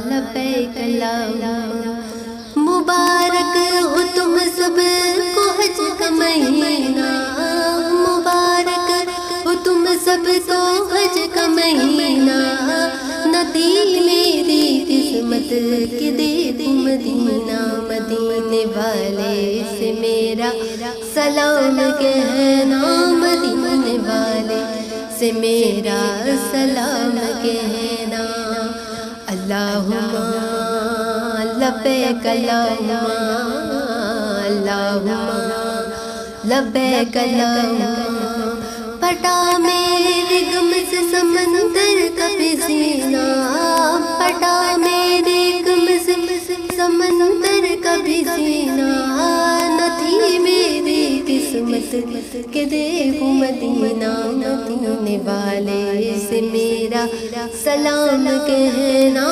لبیک اللہم مبارک ہو تم سب کو حج کا مہینہ مبارک ہو تم سب کو حج کا مہینہ ندی میری قسمت کے دے مدینہ مدینے والے سے میرا سلام کہنا مدینے والے سے میرا سلام کہنا اللہم لبیک اللہم اللہم لبیک اللہم پھٹا میرے غم سے سمندر کا پسینہ پھٹا میرے غم سے سمندر کا پسینہ نہ تھی میری قسمت کہ دیکھوں مدینہ مدینے والے سے میرا سلام کہنا